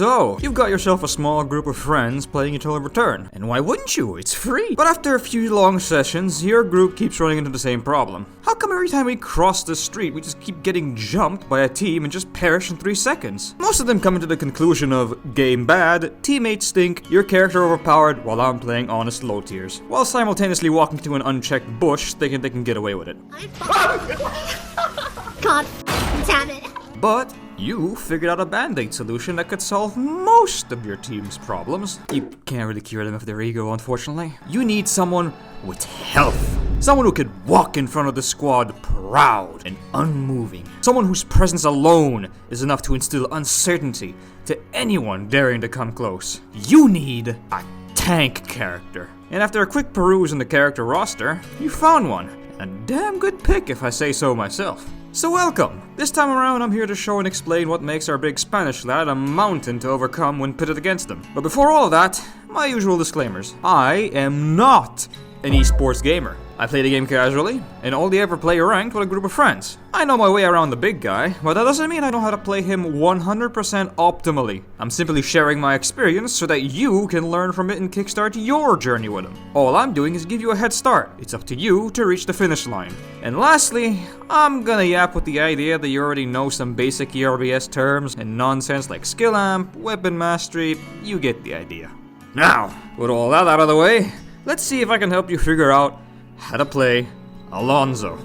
So, you've got yourself a small group of friends playing Eternal Return. And why wouldn't you? It's free. But after a few long sessions, your group keeps running into the same problem. How come every time we cross the street, we just keep getting jumped by a team and just perish in 3 seconds? Most of them come to the conclusion of game bad, teammates stink, your character overpowered, while I'm playing honest low tiers, while simultaneously walking to an unchecked bush thinking they can get away with it. God damn it. But you figured out a band-aid solution that could solve most of your team's problems. You can't really cure them of their ego, unfortunately. You need someone with health. Someone who could walk in front of the squad proud and unmoving. Someone whose presence alone is enough to instill uncertainty to anyone daring to come close. You need a tank character. And after a quick peruse in the character roster, you found one. A damn good pick if I say so myself. So welcome! This time around I'm here to show and explain what makes our big Spanish lad a mountain to overcome when pitted against him. But before all of that, my usual disclaimers. I am not an esports gamer. I play the game casually, and only ever play ranked with a group of friends. I know my way around the big guy, but that doesn't mean I know how to play him 100% optimally. I'm simply sharing my experience so that you can learn from it and kickstart your journey with him. All I'm doing is give you a head start. It's up to you to reach the finish line. And lastly, I'm gonna yap with the idea that you already know some basic ERBS terms and nonsense like skill amp, weapon mastery, you get the idea. Now, with all that out of the way, let's see if I can help you figure out how to play Alonso.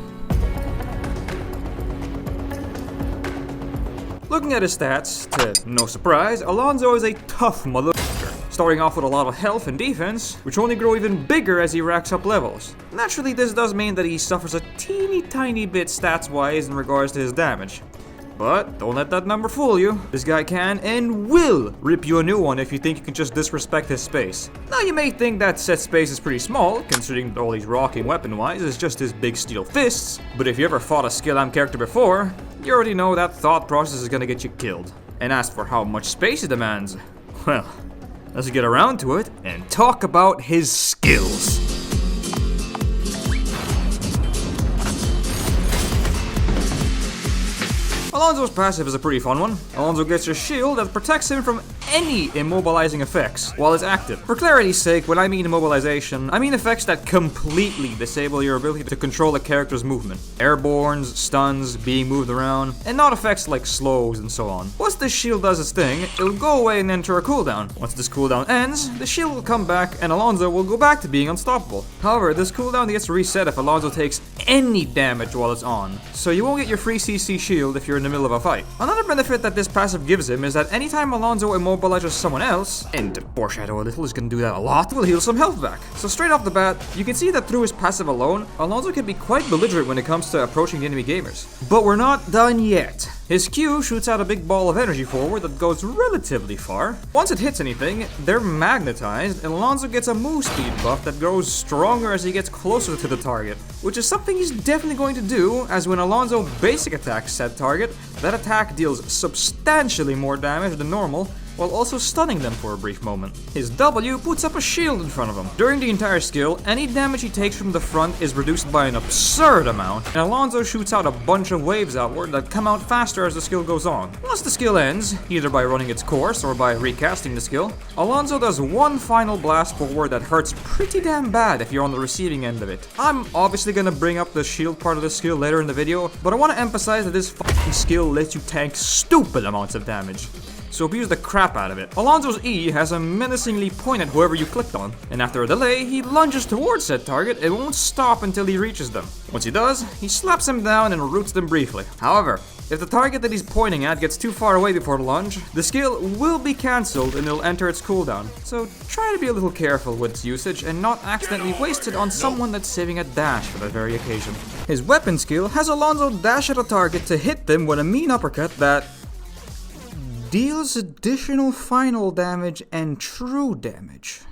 Looking at his stats, to no surprise, Alonso is a tough motherfucker. Starting off with a lot of health and defense, which only grow even bigger as he racks up levels. Naturally, this does mean that he suffers a teeny tiny bit stats-wise in regards to his damage. But don't let that number fool you. This guy can and will rip you a new one if you think you can just disrespect his space. Now you may think that set space is pretty small, considering all he's rocking weapon-wise is just his big steel fists, but if you ever fought a skill amp character before, you already know that thought process is gonna get you killed. And as for how much space he demands, well, let's get around to it and talk about his skills. Alonso's passive is a pretty fun one. Alonso gets a shield that protects him from any immobilizing effects while it's active. For clarity's sake, when I mean immobilization, I mean effects that completely disable your ability to control a character's movement. Airbornes, stuns, being moved around, and not effects like slows and so on. Once this shield does its thing, it'll go away and enter a cooldown. Once this cooldown ends, the shield will come back and Alonso will go back to being unstoppable. However, this cooldown gets reset if Alonso takes any damage while it's on, so you won't get your free CC shield if you're in the middle of a fight. Another benefit that this passive gives him is that anytime Alonso immobilizes someone else, and to foreshadow a little, he's gonna do that a lot, will heal some health back. So straight off the bat, you can see that through his passive alone, Alonso can be quite belligerent when it comes to approaching the enemy gamers. But we're not done yet. His Q shoots out a big ball of energy forward that goes relatively far. Once it hits anything, they're magnetized, and Alonso gets a move speed buff that grows stronger as he gets closer to the target, which is something he's definitely going to do, as when Alonso basic attacks said target, that attack deals substantially more damage than normal, while also stunning them for a brief moment. His W puts up a shield in front of him. During the entire skill, any damage he takes from the front is reduced by an absurd amount, and Alonso shoots out a bunch of waves outward that come out faster as the skill goes on. Once the skill ends, either by running its course or by recasting the skill, Alonso does one final blast forward that hurts pretty damn bad if you're on the receiving end of it. I'm obviously gonna bring up the shield part of the skill later in the video, but I want to emphasize that this fucking skill lets you tank stupid amounts of damage. So abuse the crap out of it. Alonso's E has a menacingly point at whoever you clicked on, and after a delay, he lunges towards said target and won't stop until he reaches them. Once he does, he slaps them down and roots them briefly. However, if the target that he's pointing at gets too far away before the lunge, the skill will be cancelled and it'll enter its cooldown. So try to be a little careful with its usage and not accidentally waste it on someone that's saving a dash for that very occasion. His weapon skill has Alonso dash at a target to hit them with a mean uppercut that deals additional final damage and true damage.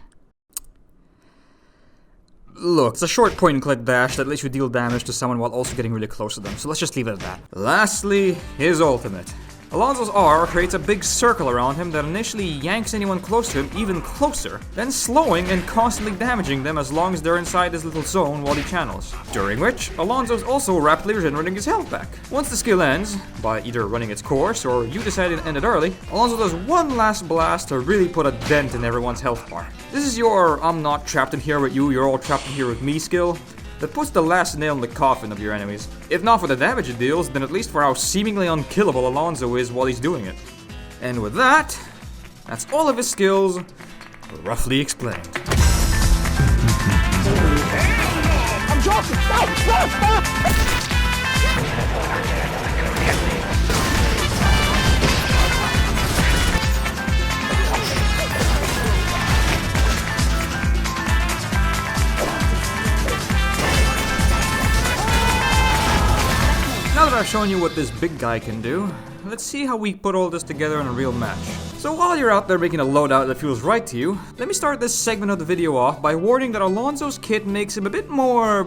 Look, it's a short point and click dash that lets you deal damage to someone while also getting really close to them, so let's just leave it at that. Lastly, his ultimate. Alonso's R creates a big circle around him that initially yanks anyone close to him even closer, then slowing and constantly damaging them as long as they're inside his little zone while he channels. During which, Alonso's also rapidly regenerating his health back. Once the skill ends, by either running its course or you deciding to end it early, Alonso does one last blast to really put a dent in everyone's health bar. This is your I'm not trapped in here with you, you're all trapped in here with me skill that puts the last nail in the coffin of your enemies. If not for the damage it deals, then at least for how seemingly unkillable Alonso is while he's doing it. And with that, that's all of his skills, roughly explained. I'm joking! Stop! Now that I've shown you what this big guy can do, let's see how we put all this together in a real match. So while you're out there making a loadout that feels right to you, let me start this segment of the video off by warning that Alonso's kit makes him a bit more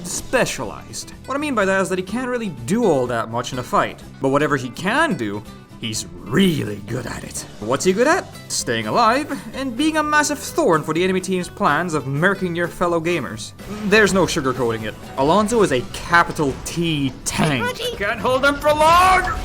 specialized. What I mean by that is that he can't really do all that much in a fight, but whatever he can do, he's really good at it. What's he good at? Staying alive, and being a massive thorn for the enemy team's plans of murking your fellow gamers. There's no sugarcoating it. Alonso is a capital T tank. Hey, Can't hold him for long!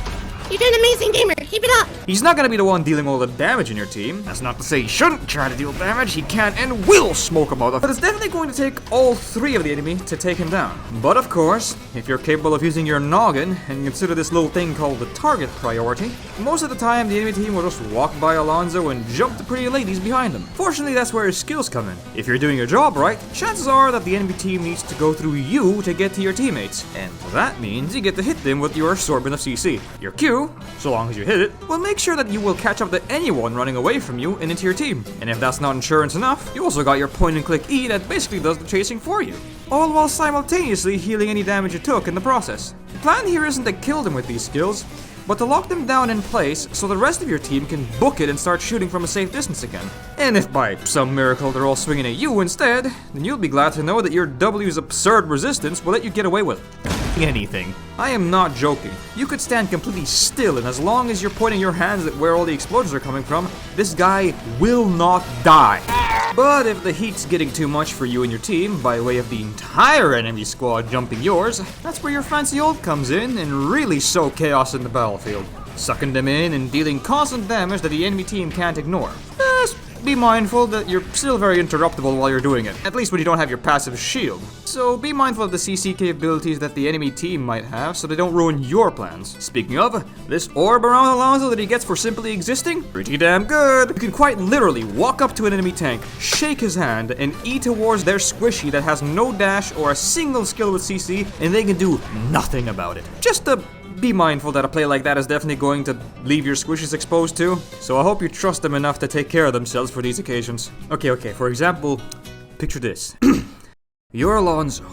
you're doing amazing, gamer. Keep it up. He's not gonna be the one dealing all the damage in your team. That's not to say he shouldn't try to deal damage. He can and will smoke him out. But it's definitely going to take all three of the enemy to take him down. But of course, if you're capable of using your noggin and consider this little thing called the target priority, most of the time the enemy team will just walk by Alonso and jump the pretty ladies behind him. Fortunately, that's where his skills come in. If you're doing your job right, chances are that the enemy team needs to go through you to get to your teammates. And that means you get to hit them with your assortment of CC. Your Q, so long as you hit it, will make sure that you will catch up to anyone running away from you and into your team. And if that's not insurance enough, you also got your point and click E that basically does the chasing for you, all while simultaneously healing any damage you took in the process. The plan here isn't to kill them with these skills, but to lock them down in place so the rest of your team can book it and start shooting from a safe distance again. And if by some miracle they're all swinging at you instead, then you'll be glad to know that your W's absurd resistance will let you get away with anything. I am not joking. You could stand completely still, and as long as you're pointing your hands at where all the explosions are coming from, this guy will not die. But if the heat's getting too much for you and your team, by way of the entire enemy squad jumping yours, that's where your fancy ult comes in and really sow chaos in the battlefield, sucking them in and dealing constant damage that the enemy team can't ignore. Just be mindful that you're still very interruptible while you're doing it, at least when you don't have your passive shield. So be mindful of the CC capabilities that the enemy team might have so they don't ruin your plans. Speaking of, this orb around Alonso that he gets for simply existing, pretty damn good. You can quite literally walk up to an enemy tank, shake his hand, and E towards their squishy that has no dash or a single skill with CC, and they can do nothing about it. Just be mindful that a play like that is definitely going to leave your squishes exposed too, so I hope you trust them enough to take care of themselves for these occasions. Okay, for example, picture this. You're Alonso,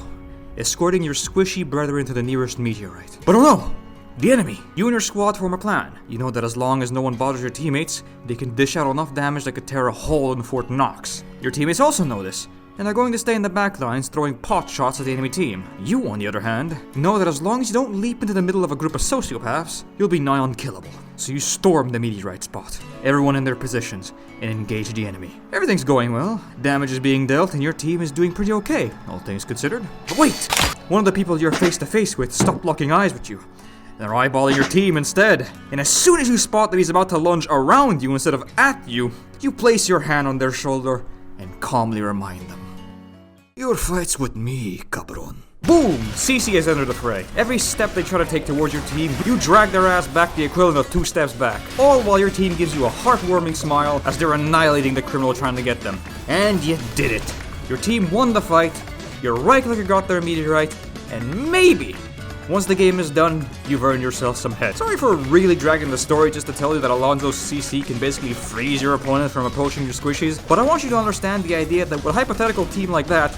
escorting your squishy brethren to the nearest meteorite. But oh no! The enemy! You and your squad form a plan. You know that as long as no one bothers your teammates, they can dish out enough damage that could tear a hole in Fort Knox. Your teammates also know this, and are going to stay in the back lines throwing pot shots at the enemy team. You, on the other hand, know that as long as you don't leap into the middle of a group of sociopaths, you'll be nigh unkillable. So you storm the meteorite spot, everyone in their positions, and engage the enemy. Everything's going well, damage is being dealt, and your team is doing pretty okay, all things considered. But wait! One of the people you're face to face with stopped locking eyes with you. They're eyeballing your team instead. And as soon as you spot that he's about to lunge around you instead of at you, you place your hand on their shoulder and calmly remind them. Your fight's with me, cabron. Boom! CC has entered the fray. Every step they try to take towards your team, you drag their ass back the equivalent of 2 steps back. All while your team gives you a heartwarming smile as they're annihilating the criminal trying to get them. And you did it. Your team won the fight, your right clicker got their meteorite, and maybe, once the game is done, you've earned yourself some heads. Sorry for really dragging the story just to tell you that Alonso's CC can basically freeze your opponent from approaching your squishies, but I want you to understand the idea that with a hypothetical team like that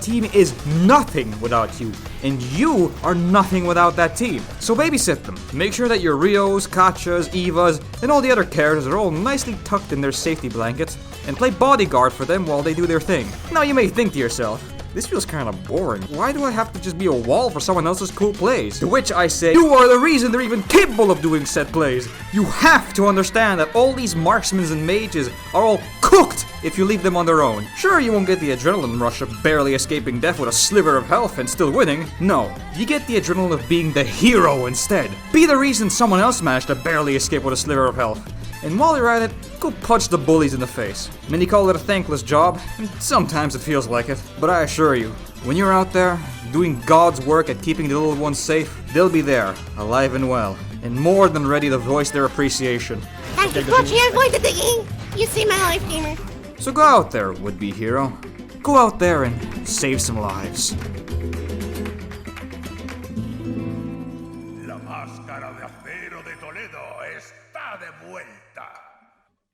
team is nothing without you, and you are nothing without that team. So babysit them. Make sure that your Rios, Kachas, Evas, and all the other characters are all nicely tucked in their safety blankets, and play bodyguard for them while they do their thing. Now you may think to yourself, This feels kind of boring. Why do I have to just be a wall for someone else's cool plays? To which I say, you are the reason they're even capable of doing said plays. You have to understand that all these marksmen and mages are all cooked if you leave them on their own. Sure, you won't get the adrenaline rush of barely escaping death with a sliver of health and still winning. No, you get the adrenaline of being the hero instead. Be the reason someone else managed to barely escape with a sliver of health. And while you're at it, go punch the bullies in the face. Many call it a thankless job, and sometimes it feels like it. But I assure you, when you're out there, doing God's work at keeping the little ones safe, they'll be there, alive and well, and more than ready to voice their appreciation. Thank you, Coach. I'm going to digging. You saved my life, gamer. So go out there, would-be hero. Go out there and save some lives. La máscara de acero de Toledo está de vuelta.